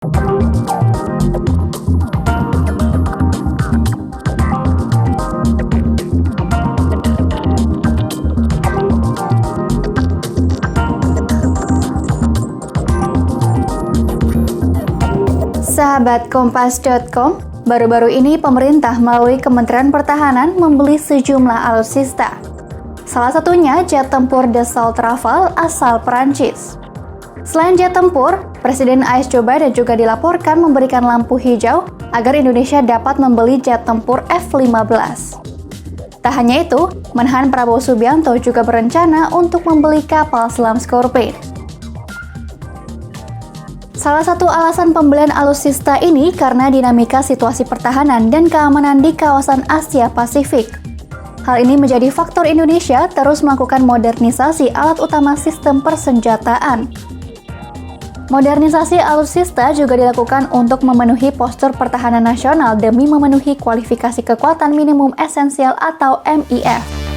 Sahabat Kompas.com, baru-baru ini pemerintah melalui Kementerian Pertahanan membeli sejumlah alutsista. Salah satunya jet tempur Dassault Rafale asal Perancis. Selain jet tempur, Presiden AS Joe Biden juga dilaporkan memberikan lampu hijau agar Indonesia dapat membeli jet tempur F-15. Tak hanya itu, Menhan Prabowo Subianto juga berencana untuk membeli kapal selam Scorpene. Salah satu alasan pembelian alutsista ini karena dinamika situasi pertahanan dan keamanan di kawasan Asia Pasifik. Hal ini menjadi faktor Indonesia terus melakukan modernisasi alat utama sistem persenjataan. Modernisasi alutsista juga dilakukan untuk memenuhi postur pertahanan nasional demi memenuhi kualifikasi kekuatan minimum esensial atau MIF.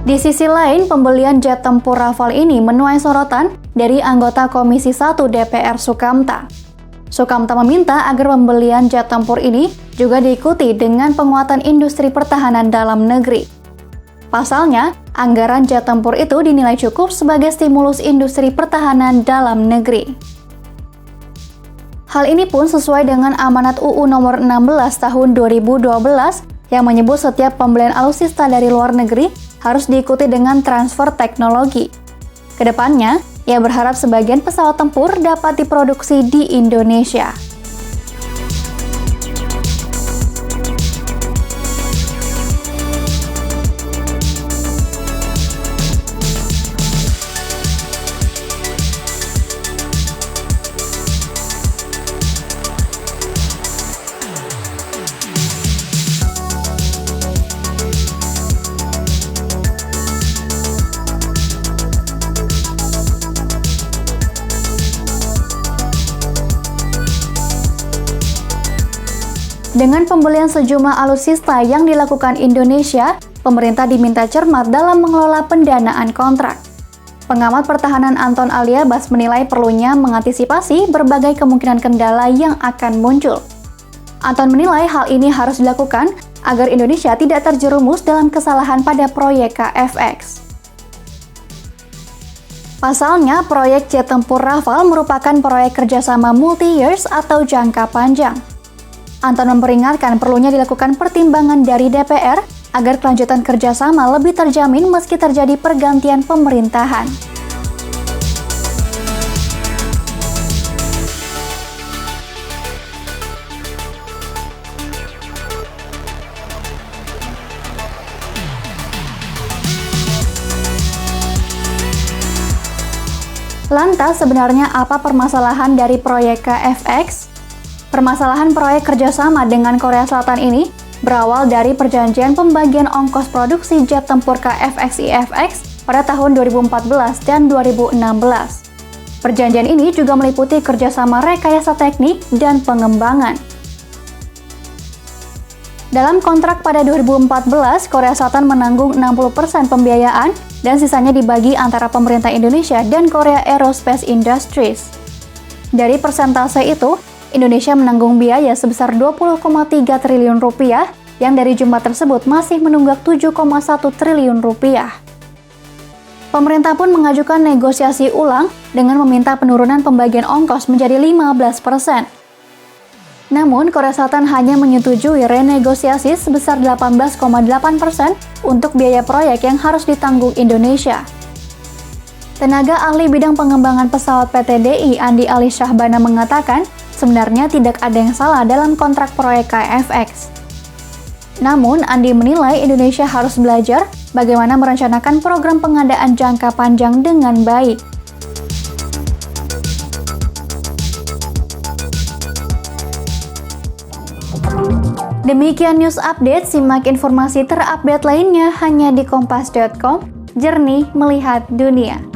Di sisi lain, pembelian jet tempur Rafale ini menuai sorotan dari anggota Komisi 1 DPR Sukamta. Sukamta meminta agar pembelian jet tempur ini juga diikuti dengan penguatan industri pertahanan dalam negeri. Pasalnya, anggaran jet tempur itu dinilai cukup sebagai stimulus industri pertahanan dalam negeri. Hal ini pun sesuai dengan amanat UU nomor 16 tahun 2012 yang menyebut setiap pembelian alutsista dari luar negeri harus diikuti dengan transfer teknologi. Kedepannya, ia berharap sebagian pesawat tempur dapat diproduksi di Indonesia. Dengan pembelian sejumlah alutsista yang dilakukan Indonesia, pemerintah diminta cermat dalam mengelola pendanaan kontrak. Pengamat pertahanan Anton Aliabas menilai perlunya mengantisipasi berbagai kemungkinan kendala yang akan muncul. Anton menilai hal ini harus dilakukan agar Indonesia tidak terjerumus dalam kesalahan pada proyek KFX. Pasalnya, proyek jet tempur Rafale merupakan proyek kerjasama multi-years atau jangka panjang. Anton memperingatkan perlunya dilakukan pertimbangan dari DPR agar kelanjutan kerjasama lebih terjamin meski terjadi pergantian pemerintahan. Lantas, sebenarnya apa permasalahan dari proyek KFX? Permasalahan proyek kerjasama dengan Korea Selatan ini berawal dari perjanjian pembagian ongkos produksi jet tempur KFX-IFX pada tahun 2014 dan 2016. Perjanjian ini juga meliputi kerjasama rekayasa teknik dan pengembangan. Dalam kontrak pada 2014, Korea Selatan menanggung 60% pembiayaan dan sisanya dibagi antara pemerintah Indonesia dan Korea Aerospace Industries. Dari persentase itu, Indonesia menanggung biaya sebesar 20,3 triliun rupiah, yang dari jumlah tersebut masih menunggak 7,1 triliun rupiah. Pemerintah pun mengajukan negosiasi ulang dengan meminta penurunan pembagian ongkos menjadi 15%. Namun, Korea Selatan hanya menyetujui renegosiasi sebesar 18,8% untuk biaya proyek yang harus ditanggung Indonesia. Tenaga ahli bidang pengembangan pesawat PT DI Andi Ali Syahbana mengatakan, sebenarnya tidak ada yang salah dalam kontrak proyek KFX. Namun, Andi menilai Indonesia harus belajar bagaimana merencanakan program pengadaan jangka panjang dengan baik. Demikian news update, simak informasi terupdate lainnya hanya di kompas.com, jernih melihat dunia.